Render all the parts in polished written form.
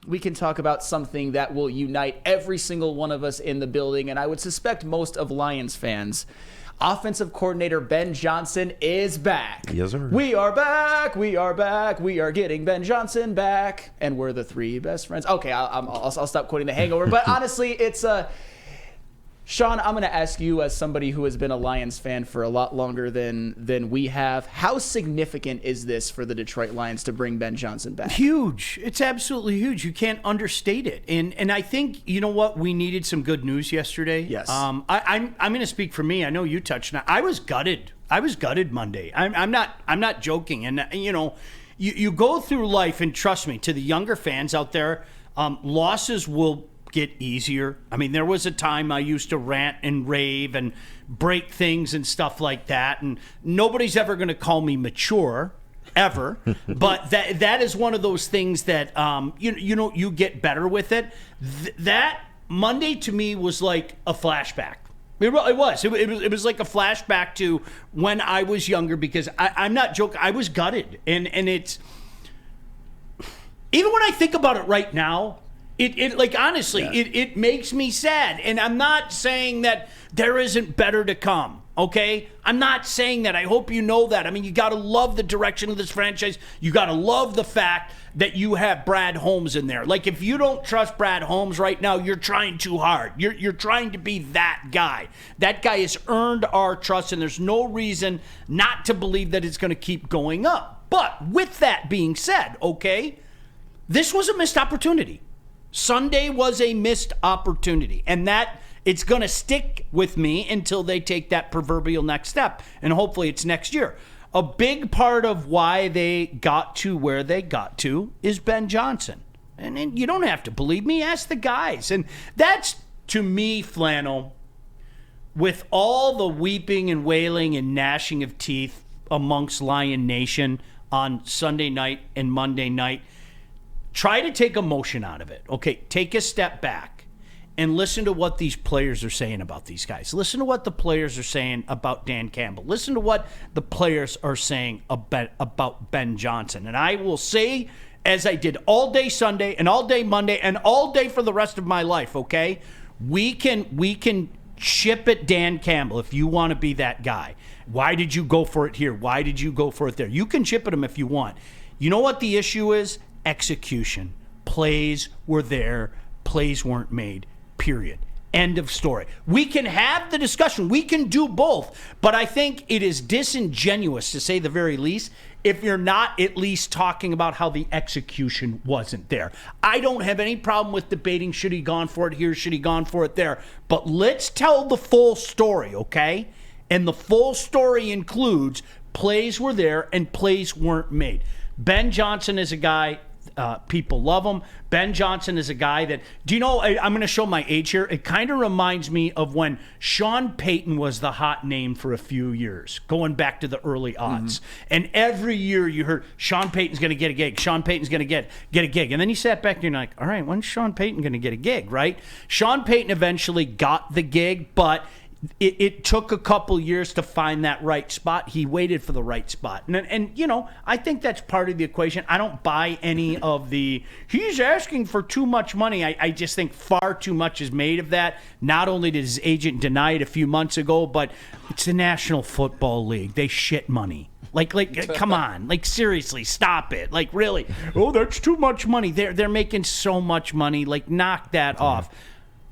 we can talk about something that will unite every single one of us in the building, and I would suspect most of Lions fans. Offensive coordinator Ben Johnson is back. Yes, sir. We are back. We are back. We are getting Ben Johnson back, and we're the three best friends. Okay, I'll stop quoting The Hangover. But honestly, it's Sean, I'm going to ask you, as somebody who has been a Lions fan for a lot longer than we have, how significant is this for the Detroit Lions to bring Ben Johnson back? Huge. It's absolutely huge. You can't understate it. And I think, you know what, we needed some good news yesterday. Yes. I'm going to speak for me. I know you touched on it. I was gutted. I was gutted Monday. I'm not joking. And you know, you go through life, and trust me, to the younger fans out there, losses will get easier. I mean, there was a time I used to rant and rave and break things and stuff like that, and nobody's ever going to call me mature ever. But that is one of those things that you get better with it. That Monday to me was like a flashback. It was. It was like a flashback to when I was younger, because I'm not joking. I was gutted, and it's, even when I think about it right now, It like, honestly, yeah. it makes me sad. And I'm not saying that there isn't better to come, okay? I'm not saying that. I hope you know that. I mean, you got to love the direction of this franchise. You got to love the fact that you have Brad Holmes in there. Like, if you don't trust Brad Holmes right now, you're trying too hard. You're trying to be that guy. That guy has earned our trust, and there's no reason not to believe that it's going to keep going up. But with that being said, okay, this was a missed opportunity. Sunday was a missed opportunity, and that it's going to stick with me until they take that proverbial next step, and hopefully it's next year. A big part of why they got to where they got to is Ben Johnson. And you don't have to believe me, ask the guys. And that's, to me, Flannel, with all the weeping and wailing and gnashing of teeth amongst Lion Nation on Sunday night and Monday night, try to take emotion out of it. Okay, take a step back and listen to what these players are saying about these guys. Listen to what the players are saying about Dan Campbell. Listen to what the players are saying about Ben Johnson. And I will say, as I did all day Sunday and all day Monday and all day for the rest of my life, okay, we can chip at Dan Campbell if you want to be that guy. Why did you go for it here? Why did you go for it there? You can chip at him if you want. You know what the issue is? Execution. Plays were there. Plays weren't made. Period. End of story. We can have the discussion. We can do both. But I think it is disingenuous, to say the very least, if you're not at least talking about how the execution wasn't there. I don't have any problem with debating, should he gone for it here, should he gone for it there. But let's tell the full story, okay? And the full story includes plays were there and plays weren't made. Ben Johnson is a guy, people love him. Ben Johnson is a guy that, do you know, I'm going to show my age here. It kind of reminds me of when Sean Payton was the hot name for a few years, going back to the early aughts. And every year you heard, Sean Payton's going to get a gig. Sean Payton's going to get a gig. And then you sat back and you're like, all right, when's Sean Payton going to get a gig, right? Sean Payton eventually got the gig, but it took a couple years to find that right spot. He waited for the right spot. And you know, I think that's part of the equation. I don't buy any of the, he's asking for too much money. I just think far too much is made of that. Not only did his agent deny it a few months ago, but it's the National Football League. They shit money. Like, come on. Like, seriously, stop it. Like, really. Oh, that's too much money. They're making so much money. Like, knock that off.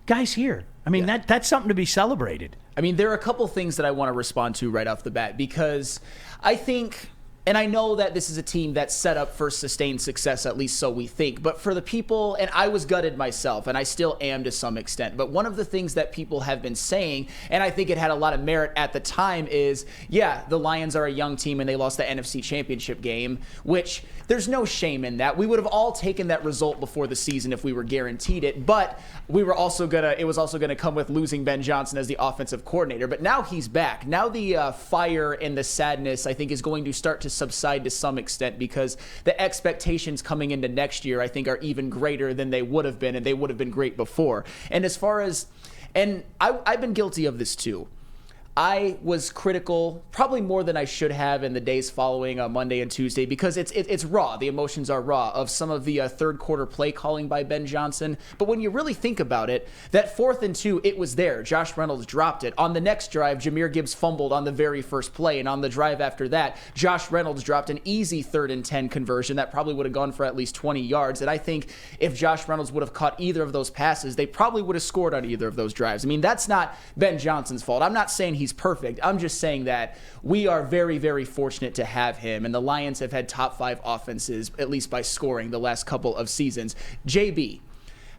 Guys here. I mean, that's something to be celebrated. I mean, there are a couple things that I want to respond to right off the bat, because I think, and I know that this is a team that's set up for sustained success, at least so we think, but for the people, and I was gutted myself, and I still am to some extent, but one of the things that people have been saying, and I think it had a lot of merit at the time, is, yeah, the Lions are a young team and they lost the NFC Championship game, which there's no shame in that. We would have all taken that result before the season if we were guaranteed it, but it was also gonna come with losing Ben Johnson as the offensive coordinator. But now he's back. Now the fire and the sadness, I think, is going to start to subside to some extent, because the expectations coming into next year, I think, are even greater than they would have been, and they would have been great before. And as far as, and I've been guilty of this too. I was critical, probably more than I should have in the days following Monday and Tuesday, because it's raw. The emotions are raw of some of the third quarter play calling by Ben Johnson. But when you really think about it, that 4th and 2, it was there. Josh Reynolds dropped it. On the next drive, Jahmyr Gibbs fumbled on the very first play. And on the drive after that, Josh Reynolds dropped an easy 3rd and 10 conversion that probably would have gone for at least 20 yards. And I think if Josh Reynolds would have caught either of those passes, they probably would have scored on either of those drives. I mean, that's not Ben Johnson's fault. I'm not saying he's perfect. I'm just saying that we are very, very fortunate to have him, and the Lions have had top 5 offenses, at least by scoring, the last couple of seasons. JB,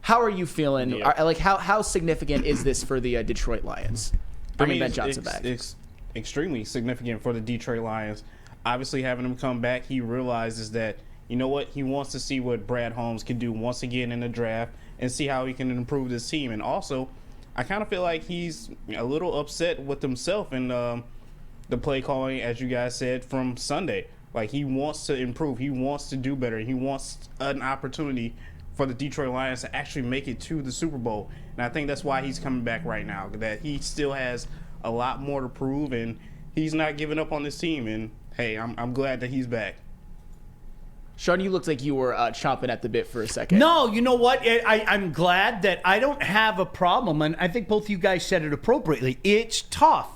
how are you feeling? Yeah. How significant is this for the Detroit Lions? Bringing Ben Johnson back. It's extremely significant for the Detroit Lions. Obviously, having him come back, he realizes that, you know what, he wants to see what Brad Holmes can do once again in the draft and see how he can improve this team. And also, I kind of feel like he's a little upset with himself and the play calling, as you guys said, from Sunday. Like, he wants to improve. He wants to do better. He wants an opportunity for the Detroit Lions to actually make it to the Super Bowl. And I think that's why he's coming back right now, that he still has a lot more to prove, and he's not giving up on this team. And, hey, I'm glad that he's back. Sean, you looked like you were chomping at the bit for a second. No, you know what? I'm glad that I don't have a problem, and I think both of you guys said it appropriately. It's tough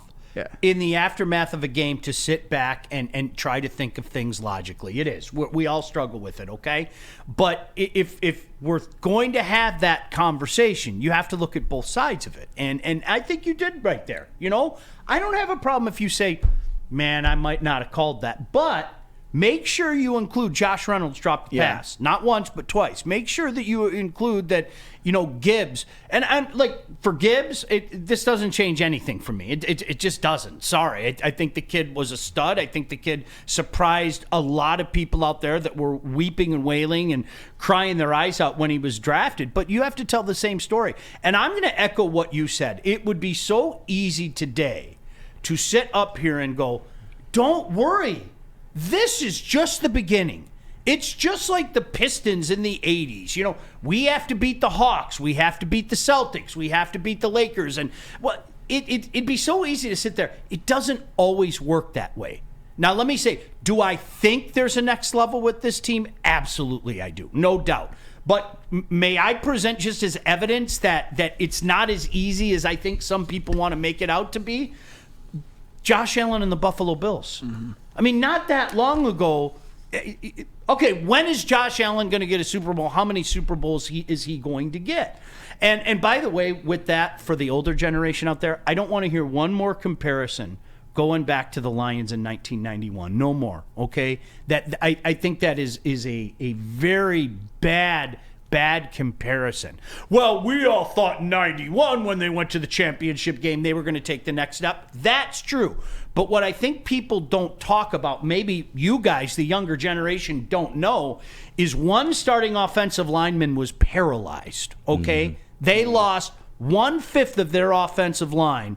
in the aftermath of a game to sit back and try to think of things logically. It is. We all struggle with it, okay? But if we're going to have that conversation, you have to look at both sides of it. And I think you did right there. You know, I don't have a problem if you say, man, I might not have called that, but make sure you include Josh Reynolds dropped the pass. Not once, but twice. Make sure that you include that, you know, Gibbs. And I'm like, for Gibbs, this doesn't change anything for me. It just doesn't. Sorry. I think the kid was a stud. I think the kid surprised a lot of people out there that were weeping and wailing and crying their eyes out when he was drafted. But you have to tell the same story. And I'm going to echo what you said. It would be so easy today to sit up here and go, don't worry. This is just the beginning. It's just like the Pistons in the 80s. You know, we have to beat the Hawks. We have to beat the Celtics. We have to beat the Lakers. And well, it'd be so easy to sit there. It doesn't always work that way. Now, let me say, do I think there's a next level with this team? Absolutely, I do. No doubt. But may I present just as evidence that it's not as easy as I think some people want to make it out to be? Josh Allen and the Buffalo Bills. Mm-hmm. I mean, not that long ago. Okay, when is Josh Allen going to get a Super Bowl? How many Super Bowls is he going to get? And by the way, with that, for the older generation out there, I don't want to hear one more comparison going back to the Lions in 1991. No more, okay? That I think that is a very bad comparison. Well, we all thought in 91 when they went to the championship game they were going to take the next step. That's true. But what I think people don't talk about, maybe you guys, the younger generation, don't know, is one starting offensive lineman was paralyzed, okay? Mm-hmm. They lost 1/5 of their offensive line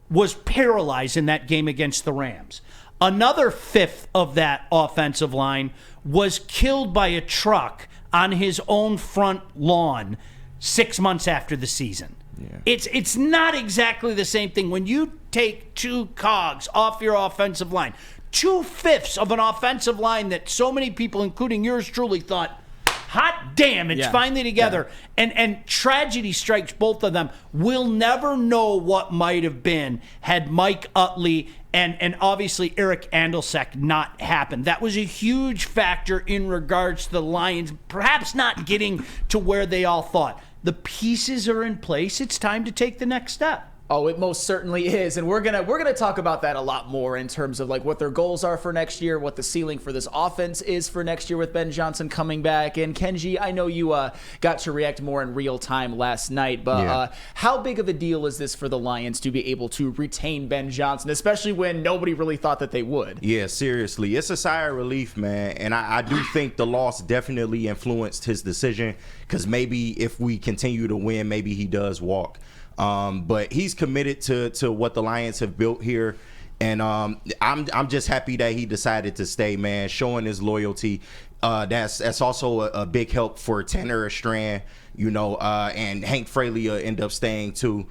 was paralyzed in that game against the Rams. Another 1/5 of that offensive line was killed by a truck on his own front lawn 6 months after the season. Yeah. It's not exactly the same thing. When you take 2 cogs off your offensive line, 2/5 of an offensive line that so many people, including yours truly, thought, hot damn, it's finally together. Yeah. And tragedy strikes both of them. We'll never know what might have been had Mike Utley and obviously Eric Andelsek not happened. That was a huge factor in regards to the Lions perhaps not getting to where they all thought. The pieces are in place. It's time to take the next step. Oh, it most certainly is. And we're gonna talk about that a lot more in terms of like what their goals are for next year, what the ceiling for this offense is for next year with Ben Johnson coming back. And Kenji, I know you got to react more in real time last night, but how big of a deal is this for the Lions to be able to retain Ben Johnson, especially when nobody really thought that they would? Yeah, seriously. It's a sigh of relief, man. And I do think the loss definitely influenced his decision, because maybe if we continue to win, maybe he does walk. But he's committed to what the Lions have built here. And I'm just happy that he decided to stay, man, showing his loyalty. That's also a big help for Tanner Strand, and Hank Fraley will end up staying too.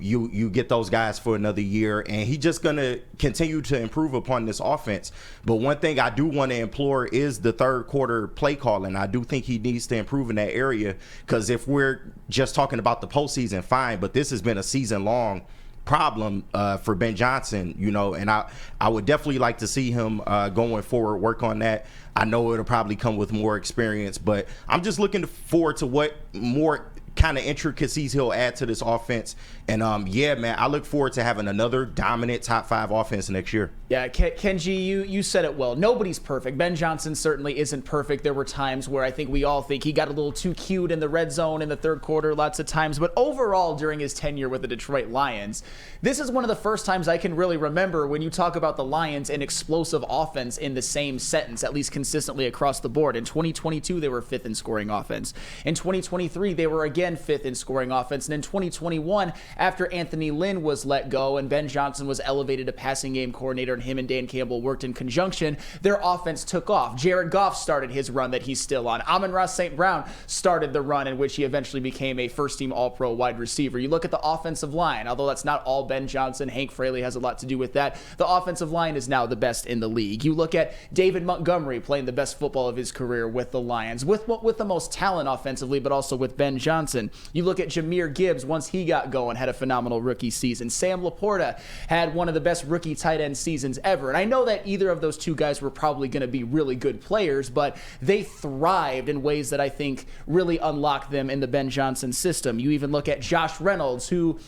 You get those guys for another year, and he's just gonna continue to improve upon this offense. But one thing I do want to implore is the third quarter play calling. I do think he needs to improve in that area, because if we're just talking about the postseason, fine, but this has been a season-long problem for Ben Johnson, and I would definitely like to see him going forward work on that. I know it'll probably come with more experience, but I'm just looking forward to what more kind of intricacies he'll add to this offense. And man, I look forward to having another dominant top 5 offense next year. Yeah, Kenji, you said it well. Nobody's perfect. Ben Johnson certainly isn't perfect. There were times where I think we all think he got a little too cute in the red zone in the third quarter lots of times. But overall, during his tenure with the Detroit Lions, this is one of the first times I can really remember when you talk about the Lions and explosive offense in the same sentence, at least consistently across the board. In 2022, they were 5th in scoring offense. In 2023, they were again 5th in scoring offense. And in 2021, after Anthony Lynn was let go and Ben Johnson was elevated to passing game coordinator and him and Dan Campbell worked in conjunction, their offense took off. Jared Goff started his run that he's still on. Amon-Ra St. Brown started the run in which he eventually became a first-team All-Pro wide receiver. You look at the offensive line, although that's not all Ben Johnson, Hank Fraley has a lot to do with that. The offensive line is now the best in the league. You look at David Montgomery playing the best football of his career with the Lions, with the most talent offensively, but also with Ben Johnson. You look at Jahmyr Gibbs, once he got going, had a phenomenal rookie season. Sam Laporta had one of the best rookie tight end seasons ever. And I know that either of those two guys were probably going to be really good players, but they thrived in ways that I think really unlocked them in the Ben Johnson system. You even look at Josh Reynolds, who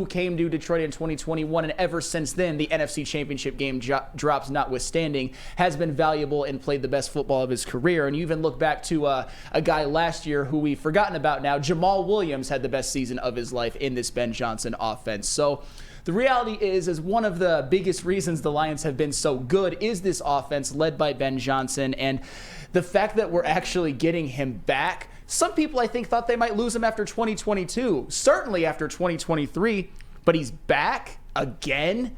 came to Detroit in 2021, and ever since then, the NFC Championship game drops notwithstanding, has been valuable and played the best football of his career. And you even look back to a guy last year who we've forgotten about now, Jamal Williams had the best season of his life in this Ben Johnson offense. So the reality is one of the biggest reasons the Lions have been so good is this offense led by Ben Johnson, and the fact that we're actually getting him back. Some people, I think, thought they might lose him after 2022, certainly after 2023, but he's back again.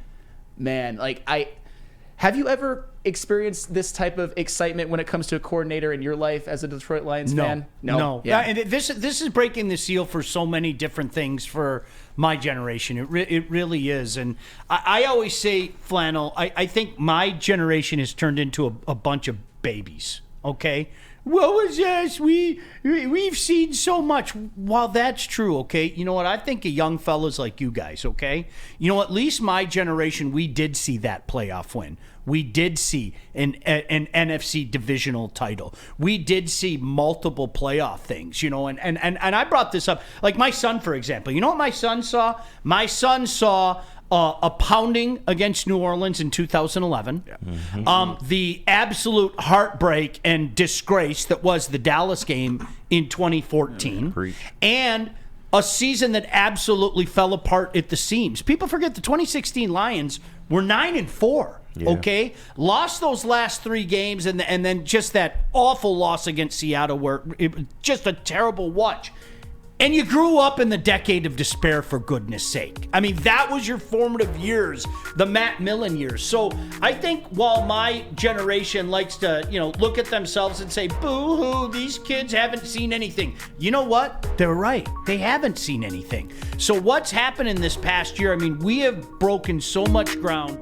Man, have you ever experienced this type of excitement when it comes to a coordinator in your life as a Detroit Lions fan? No. Yeah. And this is breaking the seal for so many different things for my generation. It really is. And I always say, Flannel, I think my generation has turned into a bunch of babies, okay? What was this? We've seen so much. While that's true, okay, you know what? I think of young fellas like you guys, okay? You know, at least my generation, we did see that playoff win. We did see an NFC divisional title. We did see multiple playoff things, and I brought this up. Like my son, for example. You know what my son saw? My son saw a pounding against New Orleans in 2011. Yeah. Mm-hmm. The absolute heartbreak and disgrace that was the Dallas game in 2014. And a season that absolutely fell apart at the seams. People forget the 2016 Lions were 9-4. Yeah. Okay, lost those last 3 games, and then just that awful loss against Seattle, where it was just a terrible watch. And you grew up in the decade of despair, for goodness sake. I mean, that was your formative years, the Matt Millen years. So I think while my generation likes to, look at themselves and say, boo-hoo, these kids haven't seen anything. You know what? They're right. They haven't seen anything. So what's happened in this past year? I mean, we have broken so much ground.